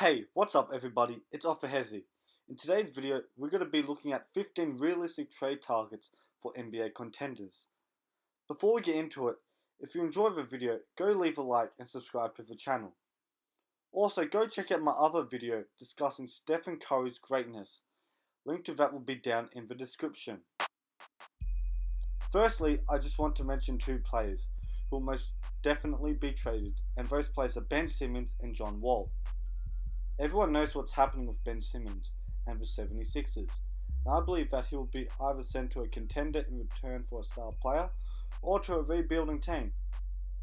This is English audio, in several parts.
Hey, what's up everybody? It's Hesi. In today's video, we're going to be looking at 15 realistic trade targets for NBA Contenders. Before we get into it, if you enjoy the video, go leave a like and subscribe to the channel. Also, go check out my other video discussing Stephen Curry's greatness. Link to that will be down in the description. Firstly, I just want to mention two players who will most definitely be traded, and those players are Ben Simmons and John Wall. Everyone knows what's happening with Ben Simmons and the 76ers, and I believe that he will be either sent to a contender in return for a star player or to a rebuilding team.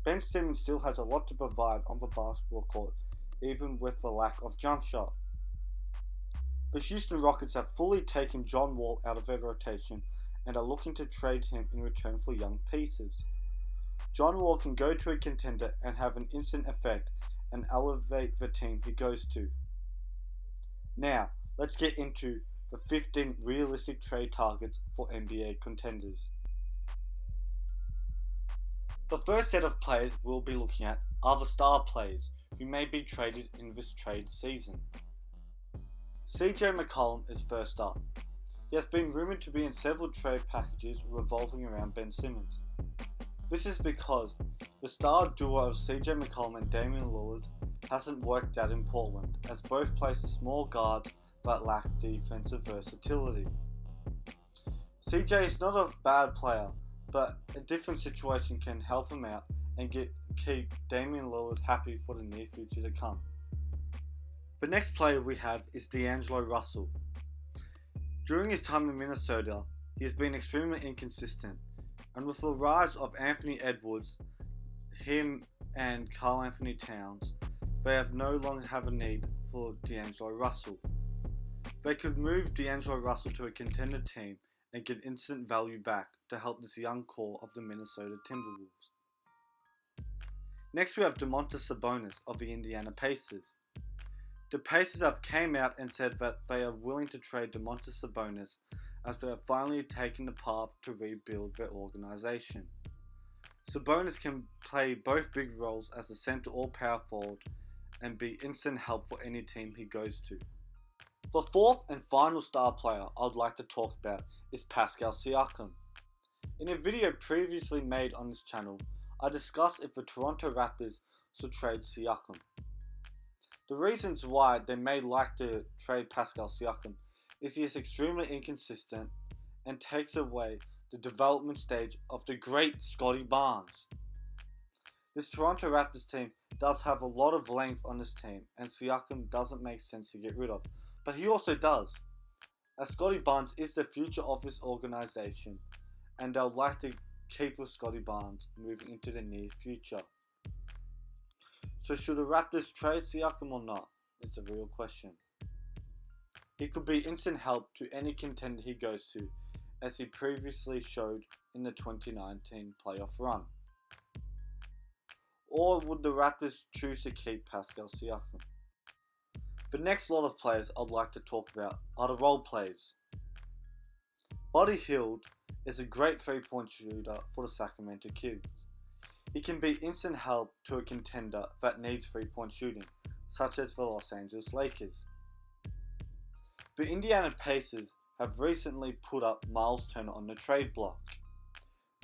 Ben Simmons still has a lot to provide on the basketball court, even with the lack of jump shot. The Houston Rockets have fully taken John Wall out of their rotation and are looking to trade him in return for young pieces. John Wall can go to a contender and have an instant effect and elevate the team he goes to. Now, let's get into the 15 realistic trade targets for NBA Contenders. The first set of players we'll be looking at are the star players who may be traded in this trade season. CJ McCollum is first up. He has been rumoured to be in several trade packages revolving around Ben Simmons. This is because the star duo of CJ McCollum and Damian Lillard hasn't worked out in Portland, as both plays are small guards that lack defensive versatility. CJ is not a bad player, but a different situation can help him out and keep Damian Lillard happy for the near future to come. The next player we have is D'Angelo Russell. During his time in Minnesota, he has been extremely inconsistent, and with the rise of Anthony Edwards, him and Karl Anthony Towns, they no longer have a need for D'Angelo Russell. They could move D'Angelo Russell to a contender team and get instant value back to help this young core of the Minnesota Timberwolves. Next we have Domantas Sabonis of the Indiana Pacers. The Pacers have came out and said that they are willing to trade Domantas Sabonis as they have finally taken the path to rebuild their organization. Sabonis can play both big roles as a center or power forward and be instant help for any team he goes to. The fourth and final star player I would like to talk about is Pascal Siakam. In a video previously made on this channel, I discussed if the Toronto Raptors should trade Siakam. The reasons why they may like to trade Pascal Siakam is he is extremely inconsistent and takes away the development stage of the great Scotty Barnes. This Toronto Raptors team does have a lot of length on this team, and Siakam doesn't make sense to get rid of, but he also does, as Scotty Barnes is the future of this organization, and they'll like to keep with Scotty Barnes moving into the near future. So should the Raptors trade Siakam or not? It's a real question. He could be instant help to any contender he goes to, as he previously showed in the 2019 playoff run. Or would the Raptors choose to keep Pascal Siakam? The next lot of players I'd like to talk about are the role players. Buddy Hield is a great 3-point shooter for the Sacramento Kings. He can be instant help to a contender that needs 3-point shooting, such as the Los Angeles Lakers. The Indiana Pacers have recently put up Miles Turner on the trade block.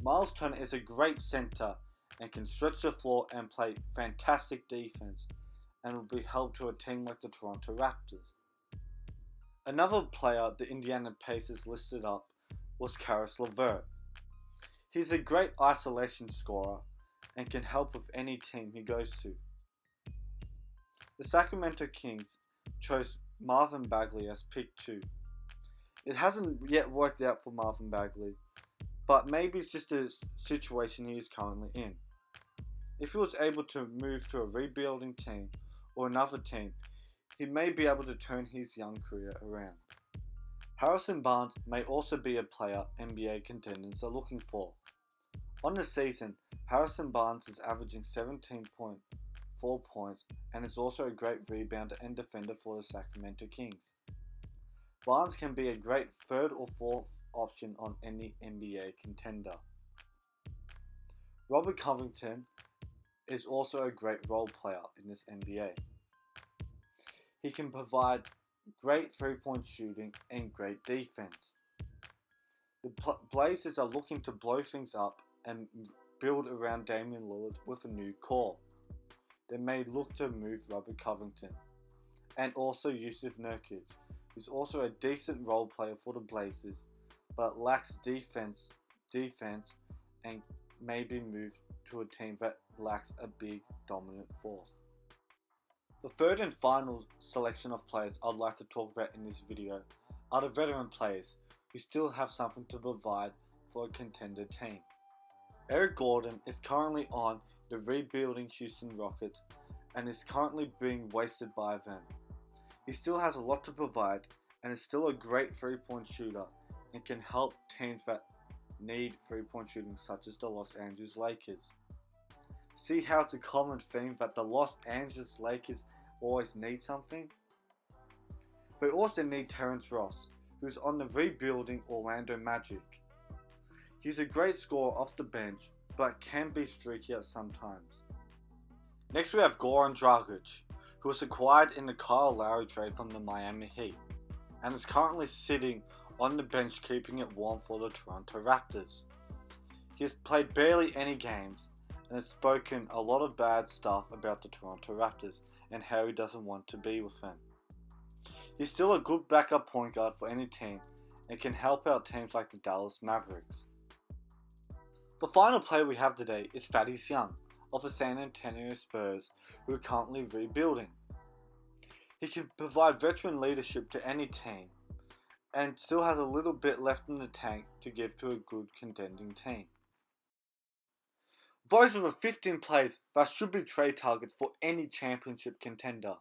Miles Turner is a great center and can stretch the floor and play fantastic defense, and will be help to a team like the Toronto Raptors. Another player the Indiana Pacers listed up was Caris LeVert. He's a great isolation scorer and can help with any team he goes to. The Sacramento Kings chose Marvin Bagley as pick 2. It hasn't yet worked out for Marvin Bagley, but maybe it's just a situation he is currently in. If he was able to move to a rebuilding team or another team, he may be able to turn his young career around. Harrison Barnes may also be a player NBA Contenders are looking for. On the season, Harrison Barnes is averaging 17.4 points and is also a great rebounder and defender for the Sacramento Kings. Barnes can be a great third or fourth option on any NBA contender. Robert Covington is also a great role player in this NBA. He can provide great 3-point shooting and great defense. The Blazers are looking to blow things up and build around Damian Lillard with a new core. They may look to move Robert Covington and also Yusuf Nurkic, who's also a decent role player for the Blazers, but lacks defense and may be moved to a team that lacks a big dominant force. The third and final selection of players I'd like to talk about in this video are the veteran players who still have something to provide for a contender team. Eric Gordon is currently on the rebuilding Houston Rockets and is currently being wasted by them. He still has a lot to provide and is still a great 3-point shooter and can help teams that need 3-point shooting such as the Los Angeles Lakers. See how it's a common theme that the Los Angeles Lakers always need something? They also need Terrence Ross, who's on the rebuilding Orlando Magic. He's a great scorer off the bench, but can be streaky at sometimes. Next we have Goran Dragic, who was acquired in the Kyle Lowry trade from the Miami Heat, and is currently sitting on the bench keeping it warm for the Toronto Raptors. He has played barely any games, and has spoken a lot of bad stuff about the Toronto Raptors and how he doesn't want to be with them. He's still a good backup point guard for any team and can help out teams like the Dallas Mavericks. The final player we have today is Thaddeus Young of the San Antonio Spurs, who are currently rebuilding. He can provide veteran leadership to any team and still has a little bit left in the tank to give to a good contending team. Those are the 15 players that should be trade targets for any championship contender.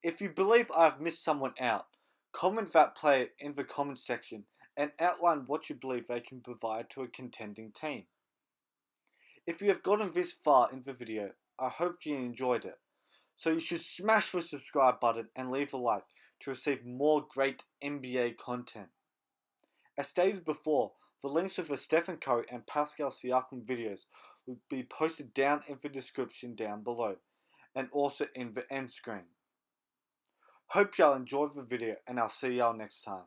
If you believe I have missed someone out, comment that player in the comment section and outline what you believe they can provide to a contending team. If you have gotten this far in the video, I hope you enjoyed it. So you should smash the subscribe button and leave a like to receive more great NBA content. As stated before, the links of the Stephen Curry and Pascal Siakam videos will be posted down in the description down below and also in the end screen. Hope y'all enjoyed the video and I'll see y'all next time.